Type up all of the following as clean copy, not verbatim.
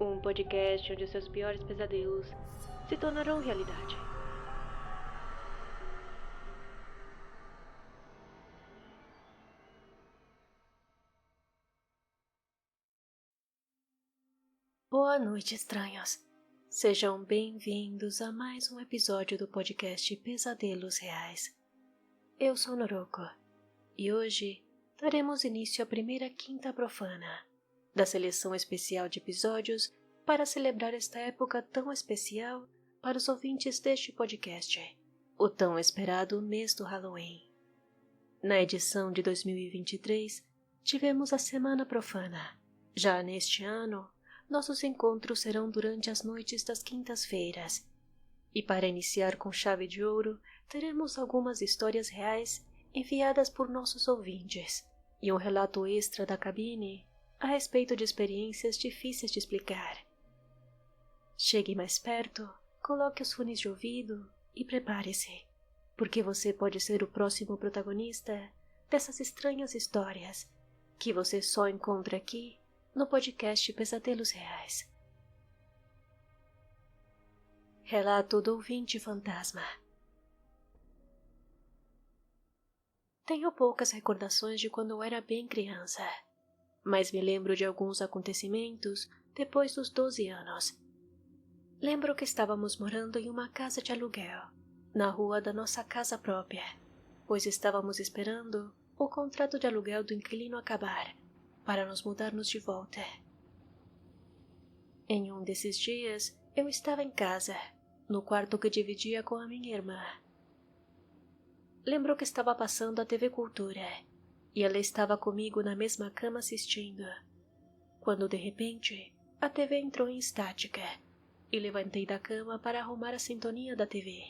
um podcast onde os seus piores pesadelos se tornarão realidade. Boa noite, estranhos. Sejam bem-vindos a mais um episódio do podcast Pesadelos Reais. Eu sou Noroko e hoje daremos início à primeira quinta profana da seleção especial de episódios para celebrar esta época tão especial para os ouvintes deste podcast, o tão esperado mês do Halloween. Na edição de 2023, tivemos a Semana Profana. Já neste ano, nossos encontros serão durante as noites das quintas-feiras. E para iniciar com chave de ouro, teremos algumas histórias reais enviadas por nossos ouvintes e um relato extra da cabine a respeito de experiências difíceis de explicar. Chegue mais perto, coloque os fones de ouvido e prepare-se, porque você pode ser o próximo protagonista dessas estranhas histórias que você só encontra aqui no podcast Pesadelos Reais. Relato do ouvinte fantasma. Tenho poucas recordações de quando eu era bem criança, mas me lembro de alguns acontecimentos depois dos 12 anos. Lembro que estávamos morando em uma casa de aluguel, na rua da nossa casa própria, pois estávamos esperando o contrato de aluguel do inquilino acabar, para nos mudarmos de volta. Em um desses dias, eu estava em casa, no quarto que dividia com a minha irmã. Lembro que estava passando a TV Cultura, e ela estava comigo na mesma cama assistindo, quando de repente a TV entrou em estática e levantei da cama para arrumar a sintonia da TV.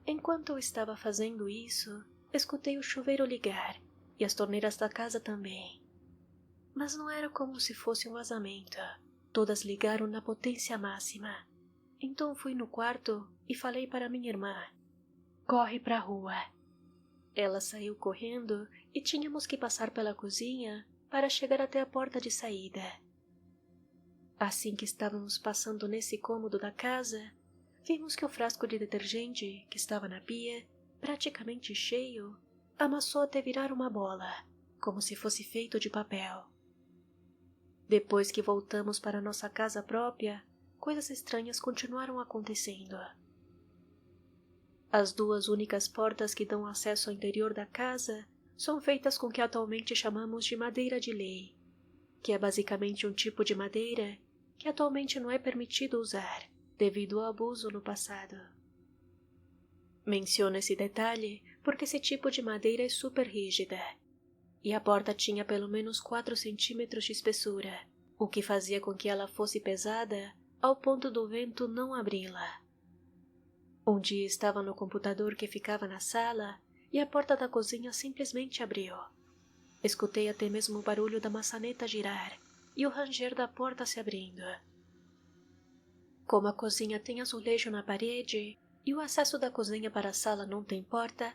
Enquanto eu estava fazendo isso, escutei o chuveiro ligar e as torneiras da casa também. Mas não era como se fosse um vazamento, todas ligaram na potência máxima. Então fui no quarto e falei para minha irmã: "Corre para a rua." Ela saiu correndo e tínhamos que passar pela cozinha para chegar até a porta de saída. Assim que estávamos passando nesse cômodo da casa, vimos que o frasco de detergente, que estava na pia, praticamente cheio, amassou até virar uma bola, como se fosse feito de papel. Depois que voltamos para nossa casa própria, coisas estranhas continuaram acontecendo. As duas únicas portas que dão acesso ao interior da casa são feitas com o que atualmente chamamos de madeira de lei, que é basicamente um tipo de madeira que atualmente não é permitido usar devido ao abuso no passado. Menciono esse detalhe porque esse tipo de madeira é super rígida, e a porta tinha pelo menos 4 centímetros de espessura, o que fazia com que ela fosse pesada ao ponto do vento não abri-la. Um dia estava no computador que ficava na sala e a porta da cozinha simplesmente abriu. Escutei até mesmo o barulho da maçaneta girar e o ranger da porta se abrindo. Como a cozinha tem azulejo na parede e o acesso da cozinha para a sala não tem porta,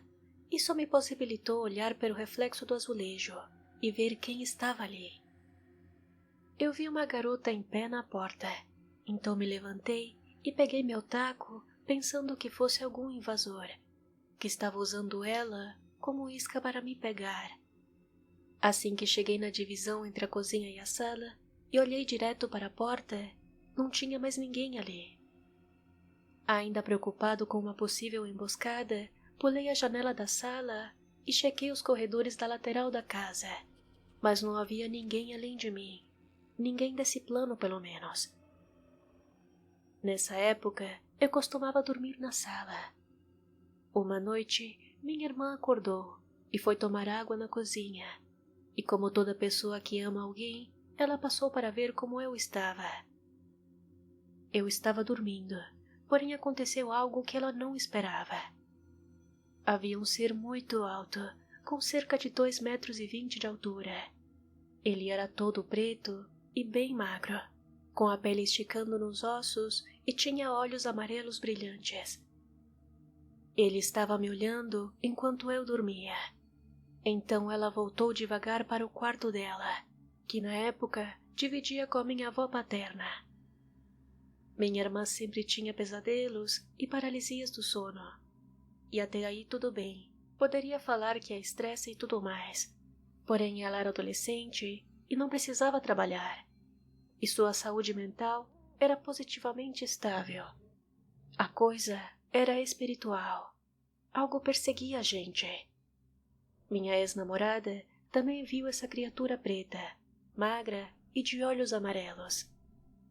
isso me possibilitou olhar pelo reflexo do azulejo e ver quem estava ali. Eu vi uma garota em pé na porta, então me levantei e peguei meu taco pensando que fosse algum invasor, que estava usando ela como isca para me pegar. Assim que cheguei na divisão entre a cozinha e a sala e olhei direto para a porta, não tinha mais ninguém ali. Ainda preocupado com uma possível emboscada, pulei a janela da sala e chequei os corredores da lateral da casa, mas não havia ninguém além de mim, ninguém desse plano pelo menos. Nessa época, eu costumava dormir na sala. Uma noite, minha irmã acordou e foi tomar água na cozinha, e como toda pessoa que ama alguém, ela passou para ver como eu estava. Eu estava dormindo, porém aconteceu algo que ela não esperava. Havia um ser muito alto, com cerca de 2,20 metros de altura. Ele era todo preto e bem magro, com a pele esticando nos ossos e tinha olhos amarelos brilhantes. Ele estava me olhando enquanto eu dormia. Então ela voltou devagar para o quarto dela, que na época dividia com a minha avó paterna. Minha irmã sempre tinha pesadelos e paralisias do sono. E até aí tudo bem, poderia falar que é estresse e tudo mais. Porém ela era adolescente e não precisava trabalhar. E sua saúde mental era positivamente estável. A coisa era espiritual. Algo perseguia a gente. Minha ex-namorada também viu essa criatura preta, magra e de olhos amarelos.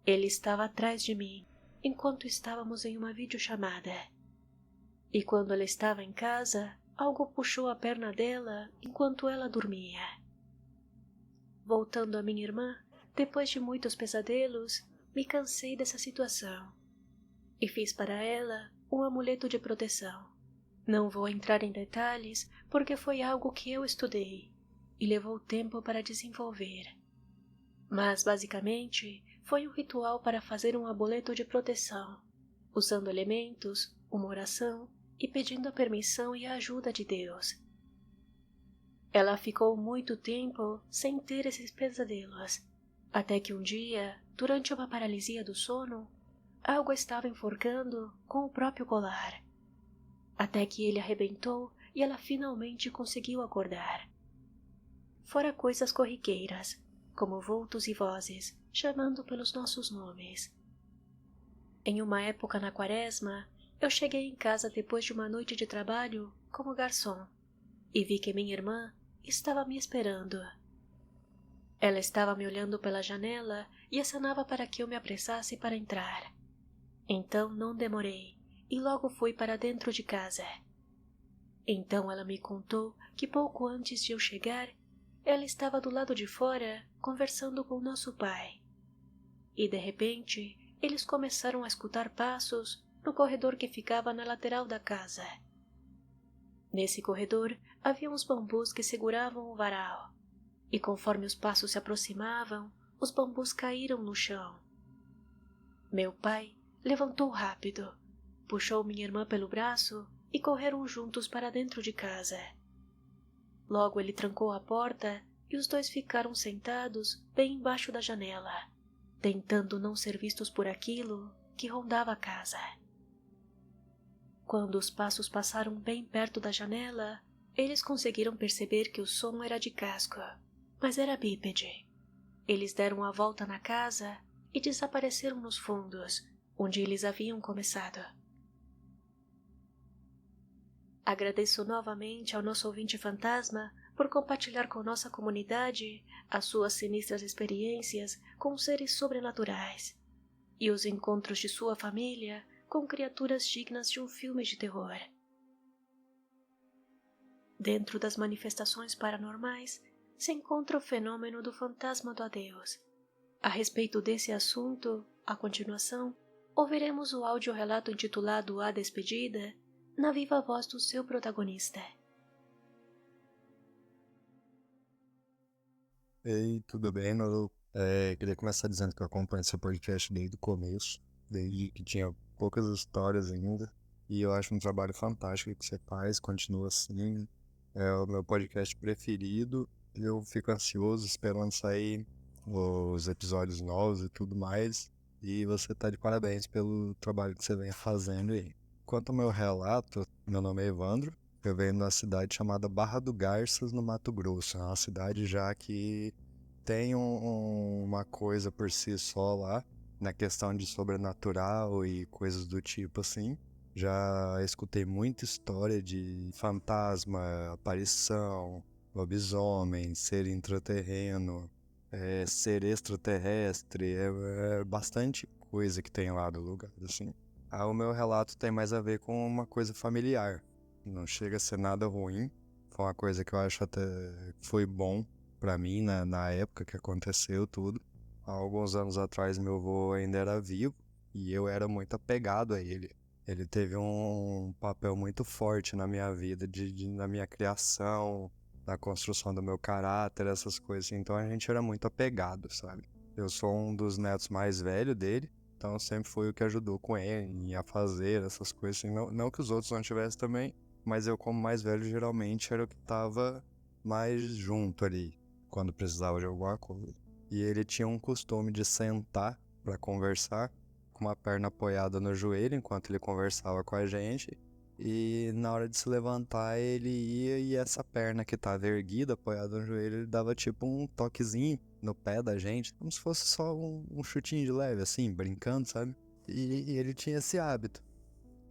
Ele estava atrás de mim, enquanto estávamos em uma videochamada. E quando ela estava em casa, algo puxou a perna dela enquanto ela dormia. Voltando à minha irmã, depois de muitos pesadelos, me cansei dessa situação. E fiz para ela um amuleto de proteção. Não vou entrar em detalhes porque foi algo que eu estudei e levou tempo para desenvolver. Mas, basicamente, foi um ritual para fazer um amuleto de proteção, usando elementos, uma oração e pedindo a permissão e a ajuda de Deus. Ela ficou muito tempo sem ter esses pesadelos, até que um dia, durante uma paralisia do sono, algo a estava enforcando com o próprio colar. Até que ele arrebentou e ela finalmente conseguiu acordar. Fora coisas corriqueiras, como vultos e vozes, chamando pelos nossos nomes. Em uma época na quaresma, eu cheguei em casa depois de uma noite de trabalho como garçom e vi que minha irmã estava me esperando. Ela estava me olhando pela janela e acenava para que eu me apressasse para entrar. Então não demorei e logo fui para dentro de casa. Então ela me contou que pouco antes de eu chegar, ela estava do lado de fora conversando com nosso pai. E de repente, eles começaram a escutar passos no corredor que ficava na lateral da casa. Nesse corredor havia uns bambus que seguravam o varal, e conforme os passos se aproximavam, os bambus caíram no chão. Meu pai levantou rápido, puxou minha irmã pelo braço e correram juntos para dentro de casa. Logo ele trancou a porta e os dois ficaram sentados bem embaixo da janela, tentando não ser vistos por aquilo que rondava a casa. Quando os passos passaram bem perto da janela, eles conseguiram perceber que o som era de casco, mas era bípede. Eles deram a volta na casa e desapareceram nos fundos, onde eles haviam começado. Agradeço novamente ao nosso ouvinte fantasma por compartilhar com nossa comunidade as suas sinistras experiências com seres sobrenaturais e os encontros de sua família com criaturas dignas de um filme de terror. Dentro das manifestações paranormais se encontra o fenômeno do fantasma do adeus. A respeito desse assunto, a continuação, ouviremos o áudio-relato intitulado A Despedida, na viva voz do seu protagonista. Ei, tudo bem, Nolu? Queria começar dizendo que eu acompanho seu podcast desde o começo, desde que tinha poucas histórias ainda, e eu acho um trabalho fantástico que você faz, continua assim, é o meu podcast preferido, eu fico ansioso esperando sair os episódios novos e tudo mais, e você tá de parabéns pelo trabalho que você vem fazendo aí. Quanto ao meu relato, meu nome é Evandro, eu venho de uma cidade chamada Barra do Garças, no Mato Grosso. É uma cidade já que tem uma coisa por si só lá, na questão de sobrenatural e coisas do tipo assim. Já escutei muita história de fantasma, aparição, lobisomem, ser intraterreno, ser extraterrestre, é bastante coisa que tem lá do lugar, assim. O meu relato tem mais a ver com uma coisa familiar. Não chega a ser nada ruim. Foi uma coisa que eu acho até que foi bom pra mim na época que aconteceu tudo. Há alguns anos atrás meu avô ainda era vivo e eu era muito apegado a ele. Ele teve um papel muito forte na minha vida, na minha criação, na construção do meu caráter, essas coisas. Então a gente era muito apegado, sabe? Eu sou um dos netos mais velhos dele. Então sempre foi o que ajudou com ele a fazer essas coisas assim. Não que os outros não tivessem também, mas eu como mais velho geralmente era o que tava mais junto ali, quando precisava de alguma coisa. E ele tinha um costume de sentar para conversar, com uma perna apoiada no joelho enquanto ele conversava com a gente. E na hora de se levantar, ele ia e essa perna que estava erguida, apoiada no joelho, ele dava tipo um toquezinho no pé da gente, como se fosse só um chutinho de leve, assim, brincando, sabe? E ele tinha esse hábito.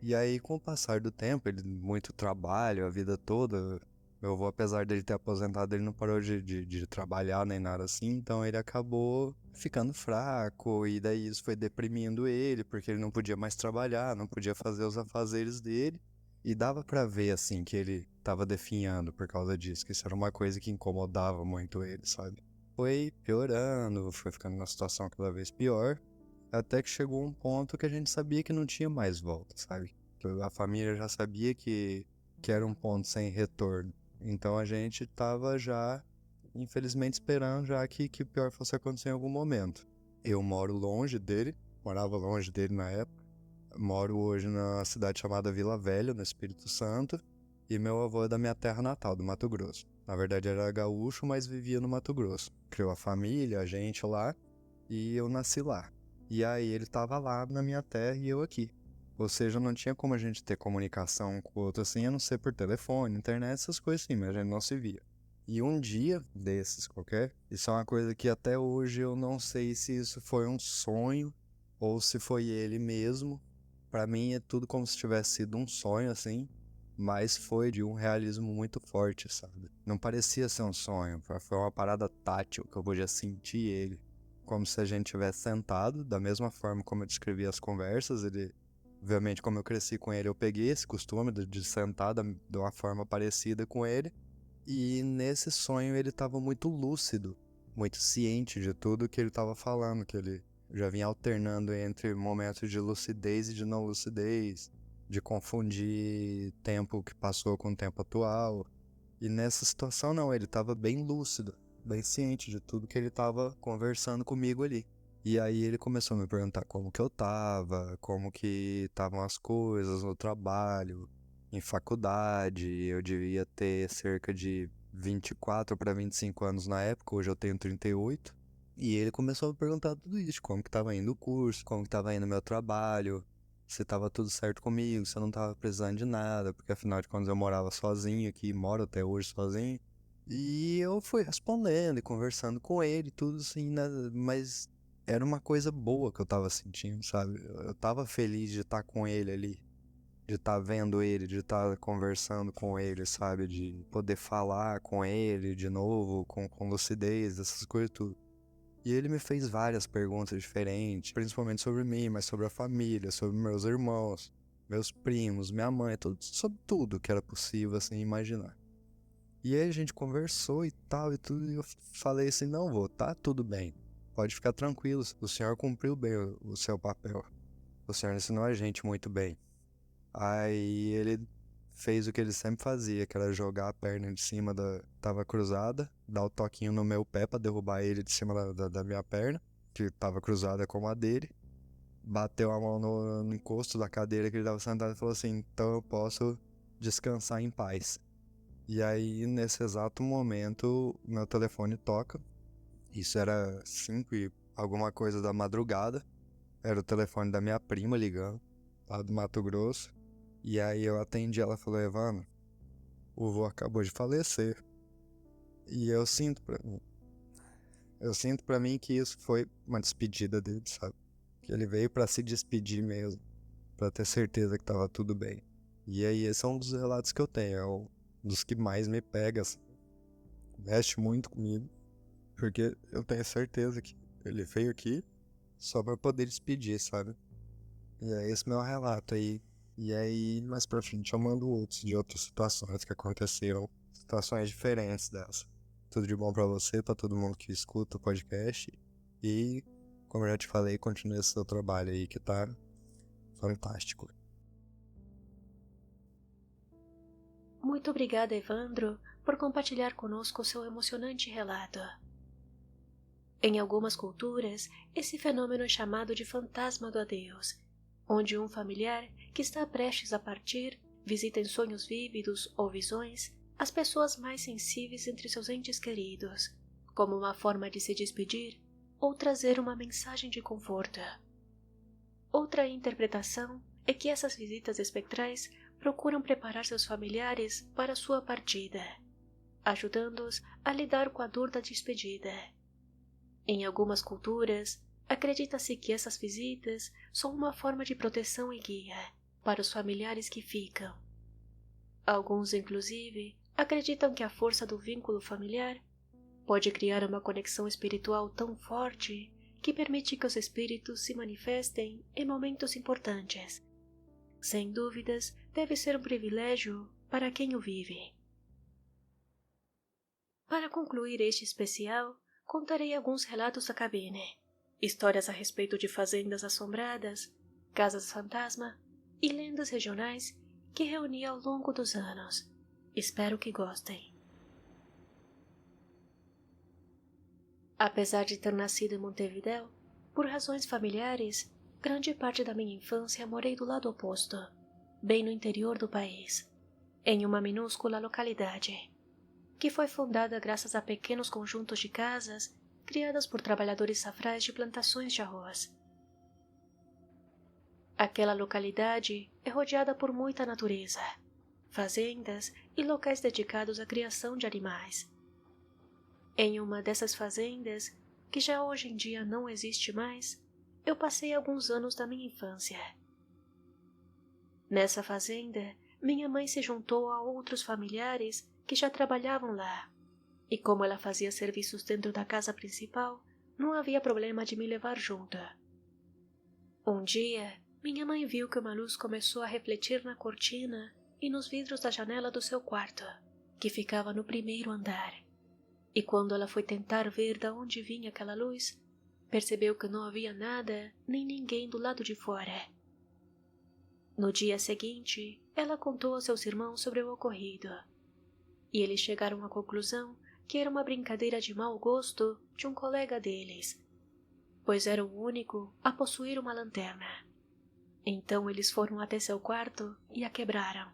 E aí, com o passar do tempo, ele muito trabalho, a vida toda. Meu avô, apesar dele ter aposentado, ele não parou de trabalhar nem nada assim, então ele acabou ficando fraco, e daí isso foi deprimindo ele, porque ele não podia mais trabalhar, não podia fazer os afazeres dele, e dava pra ver, assim, que ele tava definhando por causa disso, que isso era uma coisa que incomodava muito ele, sabe? Foi piorando, foi ficando numa situação cada vez pior, até que chegou um ponto que a gente sabia que não tinha mais volta, sabe? Que a família já sabia que era um ponto sem retorno. Então a gente tava já, infelizmente, esperando já que o pior fosse acontecer em algum momento. Eu moro longe dele, morava longe dele na época. Moro hoje na cidade chamada Vila Velha, no Espírito Santo. E meu avô é da minha terra natal, do Mato Grosso. Na verdade era gaúcho, mas vivia no Mato Grosso. Criou a família, a gente lá, e eu nasci lá. E aí ele tava lá na minha terra e eu aqui. Ou seja, não tinha como a gente ter comunicação com o outro assim, a não ser por telefone, internet, essas coisas assim, mas a gente não se via. E um dia desses qualquer, isso é uma coisa que até hoje eu não sei se isso foi um sonho ou se foi ele mesmo. Pra mim é tudo como se tivesse sido um sonho assim, mas foi de um realismo muito forte, sabe? Não parecia ser um sonho, foi uma parada tátil que eu podia sentir ele. Como se a gente tivesse sentado, da mesma forma como eu descrevi as conversas, ele, obviamente, como eu cresci com ele, eu peguei esse costume de sentar de uma forma parecida com ele, e nesse sonho ele estava muito lúcido, muito ciente de tudo que ele estava falando, que ele já vinha alternando entre momentos de lucidez e de não lucidez, de confundir tempo que passou com o tempo atual. E nessa situação não, ele estava bem lúcido, bem ciente de tudo que ele estava conversando comigo ali. E aí ele começou a me perguntar como que eu tava, como que estavam as coisas no trabalho, em faculdade. Eu devia ter cerca de 24 para 25 anos na época, hoje eu tenho 38. E ele começou a me perguntar tudo isso, como que tava indo o curso, como que tava indo o meu trabalho, se tava tudo certo comigo, se eu não tava precisando de nada, porque afinal de contas eu morava sozinho aqui, moro até hoje sozinho. E eu fui respondendo e conversando com ele, tudo assim, né? Mas era uma coisa boa que eu tava sentindo, sabe? Eu tava feliz de estar com ele ali, de estar vendo ele, de estar conversando com ele, sabe? De poder falar com ele de novo, com lucidez, essas coisas tudo. E ele me fez várias perguntas diferentes, principalmente sobre mim, mas sobre a família, sobre meus irmãos, meus primos, minha mãe, tudo, sobre tudo que era possível, assim, imaginar. E aí a gente conversou e tal e tudo, e eu falei assim, não vou, tá tudo bem, pode ficar tranquilo, o senhor cumpriu bem o seu papel, o senhor ensinou a gente muito bem. Aí ele fez o que ele sempre fazia, que era jogar a perna de cima tava cruzada, dar o toquinho no meu pé pra derrubar ele de cima da minha perna, que tava cruzada como a dele. Bateu a mão no encosto da cadeira que ele tava sentado e falou assim, então eu posso descansar em paz. E aí, nesse exato momento, meu telefone toca. Isso era 5 e alguma coisa da madrugada. Era o telefone da minha prima ligando, lá do Mato Grosso. E aí eu atendi, ela falou, Evandro, o vô acabou de falecer. E eu sinto pra mim que isso foi uma despedida dele, sabe? Que ele veio pra se despedir mesmo, pra ter certeza que tava tudo bem. E aí esse é um dos relatos que eu tenho, é um dos que mais me pega, assim, mexe muito comigo, porque eu tenho certeza que ele veio aqui só pra poder despedir, sabe? E é esse meu relato aí. E aí, mais pra frente, eu mando outros de outras situações que aconteceram. Situações diferentes dessa. Tudo de bom pra você, pra todo mundo que escuta o podcast. E, como eu já te falei, continue esse seu trabalho aí que tá fantástico. Muito obrigada, Evandro, por compartilhar conosco seu emocionante relato. Em algumas culturas, esse fenômeno é chamado de fantasma do adeus, onde um familiar que está prestes a partir visita em sonhos vívidos ou visões as pessoas mais sensíveis entre seus entes queridos, como uma forma de se despedir ou trazer uma mensagem de conforto. Outra interpretação é que essas visitas espectrais procuram preparar seus familiares para sua partida, ajudando-os a lidar com a dor da despedida. Em algumas culturas, acredita-se que essas visitas são uma forma de proteção e guia para os familiares que ficam. Alguns, inclusive, acreditam que a força do vínculo familiar pode criar uma conexão espiritual tão forte que permite que os espíritos se manifestem em momentos importantes. Sem dúvidas, deve ser um privilégio para quem o vive. Para concluir este especial, contarei alguns relatos da cabine, histórias a respeito de fazendas assombradas, casas fantasma e lendas regionais que reuni ao longo dos anos. Espero que gostem. Apesar de ter nascido em Montevidéu, por razões familiares, grande parte da minha infância morei do lado oposto, bem no interior do país, em uma minúscula localidade, que foi fundada graças a pequenos conjuntos de casas criadas por trabalhadores safrais de plantações de arroz. Aquela localidade é rodeada por muita natureza, fazendas e locais dedicados à criação de animais. Em uma dessas fazendas, que já hoje em dia não existe mais, eu passei alguns anos da minha infância. Nessa fazenda, minha mãe se juntou a outros familiares que já trabalhavam lá, e como ela fazia serviços dentro da casa principal, não havia problema de me levar junto. Um dia, minha mãe viu que uma luz começou a refletir na cortina e nos vidros da janela do seu quarto, que ficava no primeiro andar. E quando ela foi tentar ver de onde vinha aquela luz, percebeu que não havia nada nem ninguém do lado de fora. No dia seguinte, ela contou a seus irmãos sobre o ocorrido, e eles chegaram à conclusão que era uma brincadeira de mau gosto de um colega deles, pois era o único a possuir uma lanterna. Então eles foram até seu quarto e a quebraram,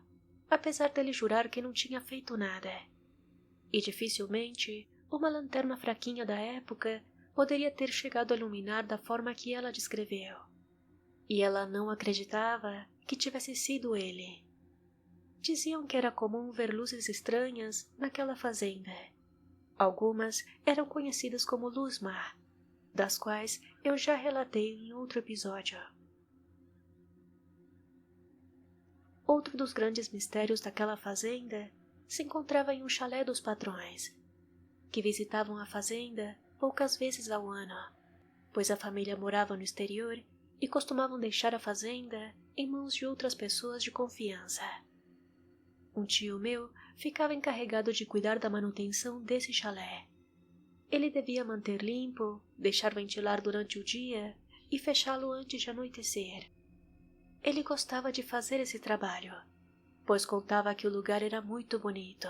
apesar dele jurar que não tinha feito nada. E dificilmente uma lanterna fraquinha da época poderia ter chegado a iluminar da forma que ela descreveu. E ela não acreditava que tivesse sido ele. Diziam que era comum ver luzes estranhas naquela fazenda. Algumas eram conhecidas como luz-má, das quais eu já relatei em outro episódio. Outro dos grandes mistérios daquela fazenda se encontrava em um chalé dos patrões, que visitavam a fazenda poucas vezes ao ano, pois a família morava no exterior e costumavam deixar a fazenda em mãos de outras pessoas de confiança. Um tio meu ficava encarregado de cuidar da manutenção desse chalé. Ele devia manter limpo, deixar ventilar durante o dia e fechá-lo antes de anoitecer. Ele gostava de fazer esse trabalho, pois contava que o lugar era muito bonito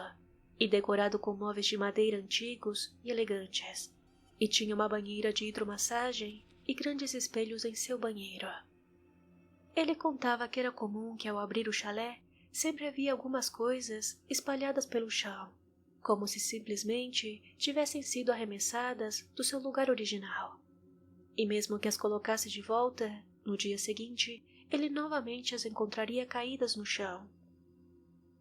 e decorado com móveis de madeira antigos e elegantes, e tinha uma banheira de hidromassagem e grandes espelhos em seu banheiro. Ele contava que era comum que ao abrir o chalé sempre havia algumas coisas espalhadas pelo chão, como se simplesmente tivessem sido arremessadas do seu lugar original. E mesmo que as colocasse de volta, no dia seguinte, ele novamente as encontraria caídas no chão.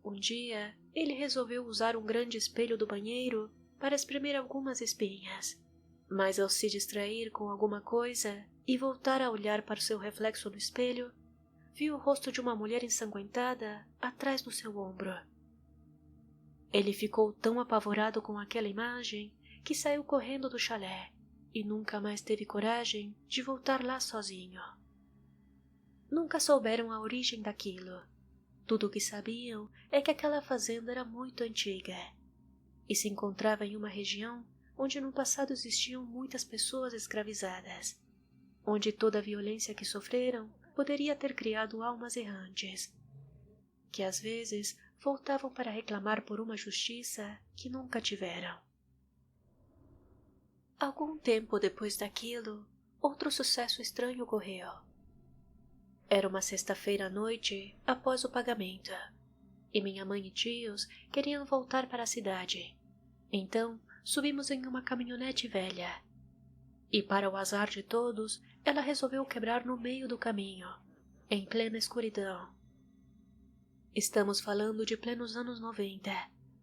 Um dia, ele resolveu usar um grande espelho do banheiro para espremer algumas espinhas, mas ao se distrair com alguma coisa e voltar a olhar para o seu reflexo no espelho, viu o rosto de uma mulher ensanguentada atrás do seu ombro. Ele ficou tão apavorado com aquela imagem que saiu correndo do chalé e nunca mais teve coragem de voltar lá sozinho. Nunca souberam a origem daquilo. Tudo o que sabiam é que aquela fazenda era muito antiga e se encontrava em uma região onde no passado existiam muitas pessoas escravizadas, onde toda a violência que sofreram poderia ter criado almas errantes, que às vezes voltavam para reclamar por uma justiça que nunca tiveram. Algum tempo depois daquilo, outro sucesso estranho ocorreu. Era uma sexta-feira à noite, após o pagamento, e minha mãe e tios queriam voltar para a cidade. Então, subimos em uma caminhonete velha. E para o azar de todos, ela resolveu quebrar no meio do caminho, em plena escuridão. Estamos falando de plenos anos 90,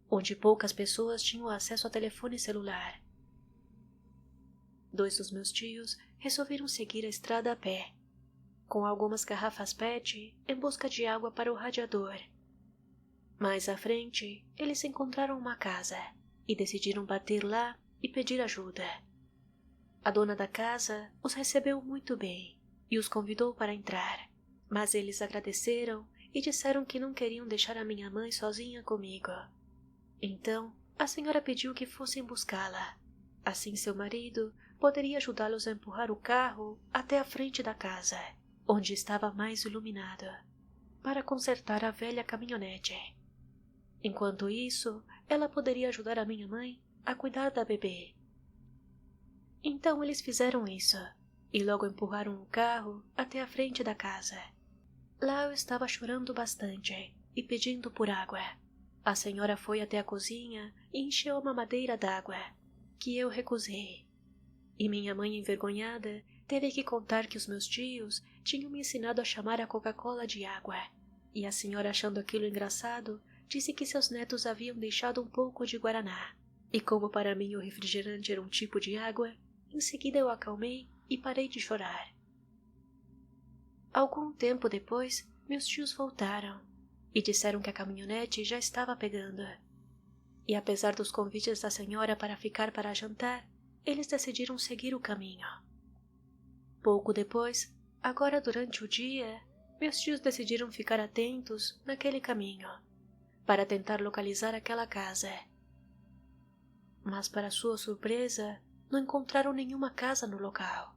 onde poucas pessoas tinham acesso a telefone celular. 2 dos meus tios resolveram seguir a estrada a pé, com algumas garrafas PET em busca de água para o radiador. Mais à frente, eles encontraram uma casa e decidiram bater lá e pedir ajuda. A dona da casa os recebeu muito bem e os convidou para entrar, mas eles agradeceram e disseram que não queriam deixar a minha mãe sozinha comigo. Então, a senhora pediu que fossem buscá-la. Assim seu marido poderia ajudá-los a empurrar o carro até a frente da casa, onde estava mais iluminado, para consertar a velha caminhonete. Enquanto isso, ela poderia ajudar a minha mãe a cuidar da bebê. Então eles fizeram isso, e logo empurraram o carro até a frente da casa. Lá eu estava chorando bastante e pedindo por água. A senhora foi até a cozinha e encheu uma mamadeira d'água, que eu recusei. E minha mãe, envergonhada, teve que contar que os meus tios tinham me ensinado a chamar a Coca-Cola de água. E a senhora, achando aquilo engraçado, disse que seus netos haviam deixado um pouco de guaraná. E como para mim o refrigerante era um tipo de água, em seguida eu acalmei e parei de chorar. Algum tempo depois, meus tios voltaram e disseram que a caminhonete já estava pegando. E apesar dos convites da senhora para ficar para jantar, eles decidiram seguir o caminho. Pouco depois, agora durante o dia, meus tios decidiram ficar atentos naquele caminho, para tentar localizar aquela casa. Mas para sua surpresa, não encontraram nenhuma casa no local.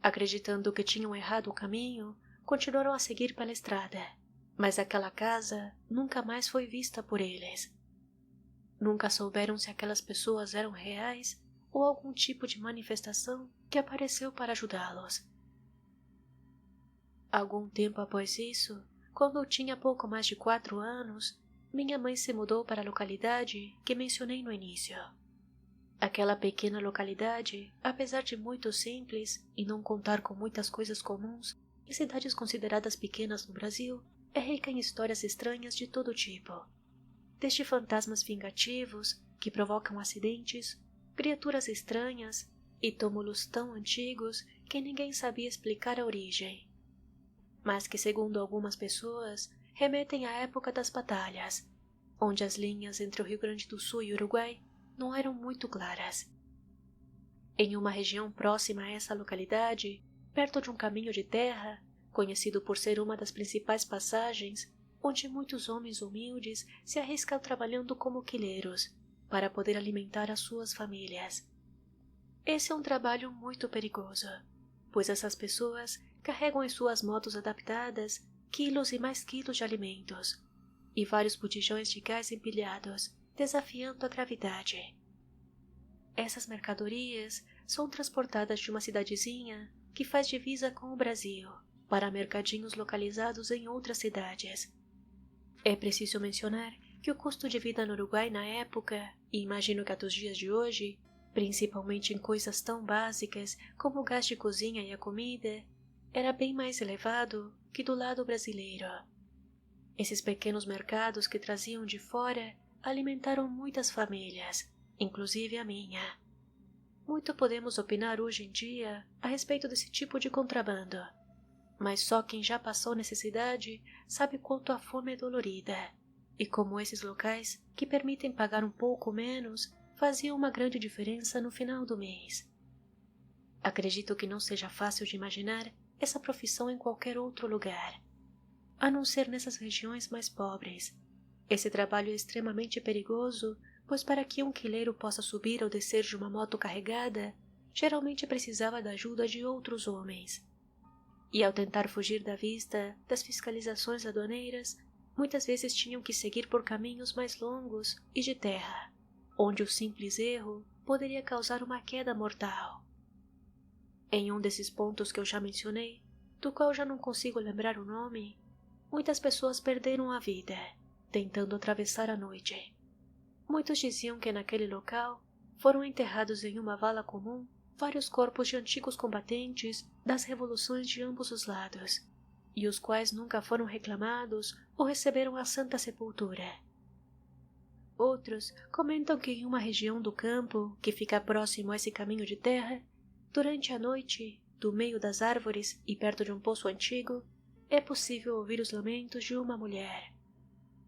Acreditando que tinham errado o caminho, continuaram a seguir pela estrada, mas aquela casa nunca mais foi vista por eles. Nunca souberam se aquelas pessoas eram reais ou algum tipo de manifestação que apareceu para ajudá-los. Algum tempo após isso, quando eu tinha pouco mais de 4 anos, minha mãe se mudou para a localidade que mencionei no início. Aquela pequena localidade, apesar de muito simples e não contar com muitas coisas comuns em cidades consideradas pequenas no Brasil, é rica em histórias estranhas de todo tipo. Desde fantasmas vingativos que provocam acidentes, criaturas estranhas e túmulos tão antigos que ninguém sabia explicar a origem, mas que, segundo algumas pessoas, remetem à época das batalhas, onde as linhas entre o Rio Grande do Sul e Uruguai não eram muito claras. Em uma região próxima a essa localidade, perto de um caminho de terra, conhecido por ser uma das principais passagens, onde muitos homens humildes se arriscam trabalhando como quileiros, para poder alimentar as suas famílias. Esse é um trabalho muito perigoso, pois essas pessoas carregam em suas motos adaptadas quilos e mais quilos de alimentos, e vários botijões de gás empilhados, desafiando a gravidade. Essas mercadorias são transportadas de uma cidadezinha que faz divisa com o Brasil para mercadinhos localizados em outras cidades. É preciso mencionar que o custo de vida no Uruguai na época, e imagino que a dos dias de hoje, principalmente em coisas tão básicas como o gás de cozinha e a comida, era bem mais elevado que do lado brasileiro. Esses pequenos mercados que traziam de fora alimentaram muitas famílias, inclusive a minha. Muito podemos opinar hoje em dia a respeito desse tipo de contrabando, mas só quem já passou necessidade sabe quanto a fome é dolorida, e como esses locais, que permitem pagar um pouco menos, faziam uma grande diferença no final do mês. Acredito que não seja fácil de imaginar essa profissão em qualquer outro lugar, a não ser nessas regiões mais pobres. Esse trabalho é extremamente perigoso, pois para que um quileiro possa subir ou descer de uma moto carregada, geralmente precisava da ajuda de outros homens. E ao tentar fugir da vista das fiscalizações aduaneiras, muitas vezes tinham que seguir por caminhos mais longos e de terra, onde o simples erro poderia causar uma queda mortal. Em um desses pontos que eu já mencionei, do qual já não consigo lembrar o nome, muitas pessoas perderam a vida tentando atravessar a noite. Muitos diziam que naquele local foram enterrados em uma vala comum vários corpos de antigos combatentes das revoluções de ambos os lados, e os quais nunca foram reclamados ou receberam a Santa Sepultura. Outros comentam que em uma região do campo, que fica próximo a esse caminho de terra, durante a noite, do meio das árvores e perto de um poço antigo, é possível ouvir os lamentos de uma mulher.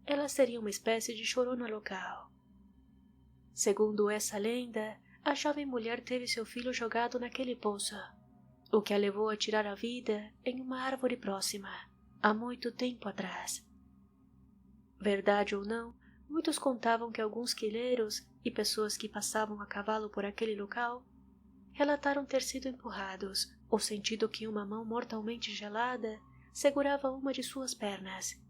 Ela seria uma espécie de chorona local. Segundo essa lenda, a jovem mulher teve seu filho jogado naquele poço, o que a levou a tirar a vida em uma árvore próxima, há muito tempo atrás. Verdade ou não, muitos contavam que alguns quileiros e pessoas que passavam a cavalo por aquele local relataram ter sido empurrados ou sentido que uma mão mortalmente gelada segurava uma de suas pernas.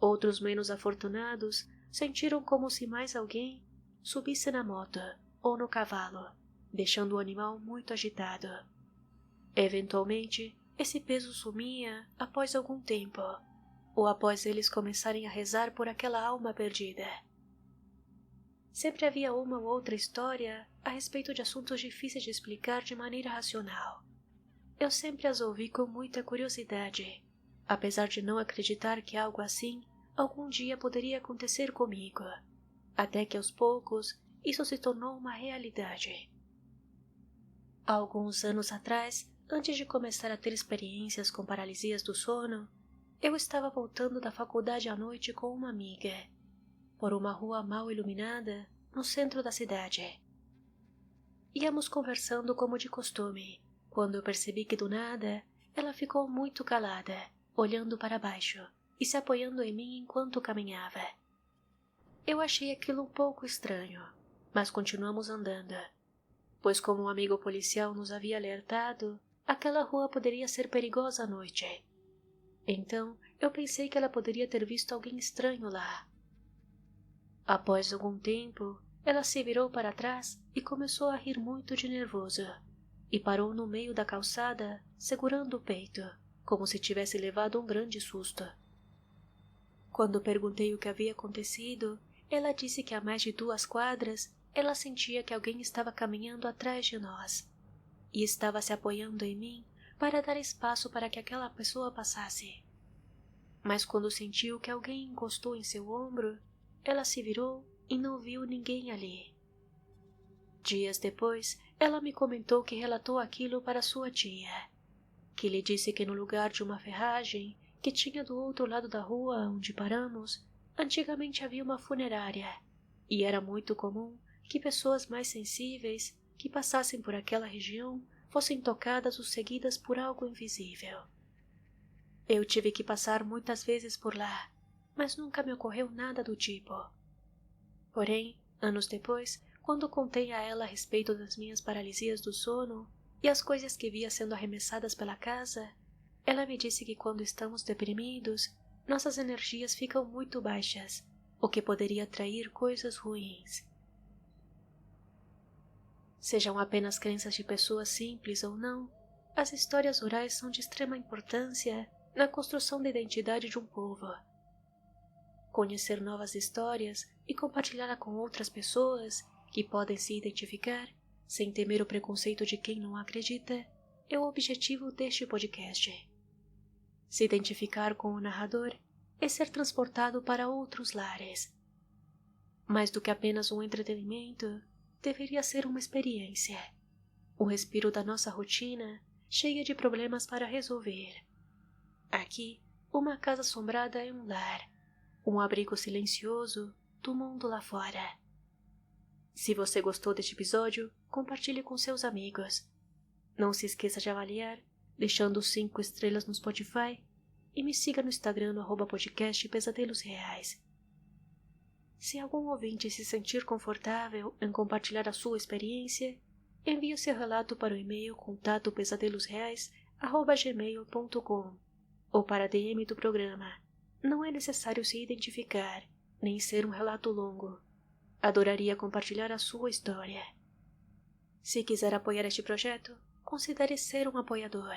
Outros menos afortunados sentiram como se mais alguém subisse na moto ou no cavalo, deixando o animal muito agitado. Eventualmente, esse peso sumia após algum tempo, ou após eles começarem a rezar por aquela alma perdida. Sempre havia uma ou outra história a respeito de assuntos difíceis de explicar de maneira racional. Eu sempre as ouvi com muita curiosidade, apesar de não acreditar que algo assim algum dia poderia acontecer comigo, até que aos poucos isso se tornou uma realidade. Há alguns anos atrás, antes de começar a ter experiências com paralisias do sono, eu estava voltando da faculdade à noite com uma amiga, por uma rua mal iluminada no centro da cidade. Íamos conversando como de costume, quando eu percebi que do nada ela ficou muito calada, olhando para baixo e se apoiando em mim enquanto caminhava. Eu achei aquilo um pouco estranho, mas continuamos andando, pois como um amigo policial nos havia alertado, aquela rua poderia ser perigosa à noite. Então, eu pensei que ela poderia ter visto alguém estranho lá. Após algum tempo, ela se virou para trás e começou a rir muito de nervoso, e parou no meio da calçada, segurando o peito, como se tivesse levado um grande susto. Quando perguntei o que havia acontecido, ela disse que a mais de 2 quadras ela sentia que alguém estava caminhando atrás de nós, e estava se apoiando em mim para dar espaço para que aquela pessoa passasse. Mas quando sentiu que alguém encostou em seu ombro, ela se virou e não viu ninguém ali. Dias depois, ela me comentou que relatou aquilo para sua tia, que lhe disse que no lugar de uma ferragem que tinha do outro lado da rua onde paramos, antigamente havia uma funerária, e era muito comum que pessoas mais sensíveis que passassem por aquela região fossem tocadas ou seguidas por algo invisível. Eu tive que passar muitas vezes por lá, mas nunca me ocorreu nada do tipo. Porém, anos depois, quando contei a ela a respeito das minhas paralisias do sono e as coisas que via sendo arremessadas pela casa, ela me disse que quando estamos deprimidos, nossas energias ficam muito baixas, o que poderia atrair coisas ruins. Sejam apenas crenças de pessoas simples ou não, as histórias orais são de extrema importância na construção da identidade de um povo. Conhecer novas histórias e compartilhá-la com outras pessoas que podem se identificar, sem temer o preconceito de quem não acredita, é o objetivo deste podcast. Se identificar com o narrador é ser transportado para outros lares. Mais do que apenas um entretenimento, deveria ser uma experiência, um respiro da nossa rotina cheia de problemas para resolver. Aqui, uma casa assombrada é um lar, um abrigo silencioso do mundo lá fora. Se você gostou deste episódio, compartilhe com seus amigos. Não se esqueça de avaliar, deixando 5 estrelas no Spotify, e me siga no Instagram no @podcast Pesadelos Reais. Se algum ouvinte se sentir confortável em compartilhar a sua experiência, envie o seu relato para o e-mail contatopesadelosreais@gmail.com ou para a DM do programa. Não é necessário se identificar, nem ser um relato longo. Adoraria compartilhar a sua história. Se quiser apoiar este projeto, considere ser um apoiador.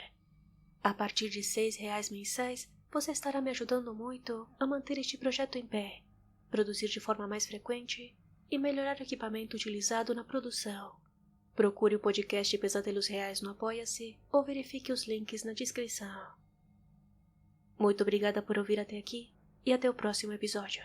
A partir de R$6 mensais, você estará me ajudando muito a manter este projeto em pé, produzir de forma mais frequente e melhorar o equipamento utilizado na produção. Procure o podcast Pesadelos Reais no Apoia-se ou verifique os links na descrição. Muito obrigada por ouvir até aqui e até o próximo episódio.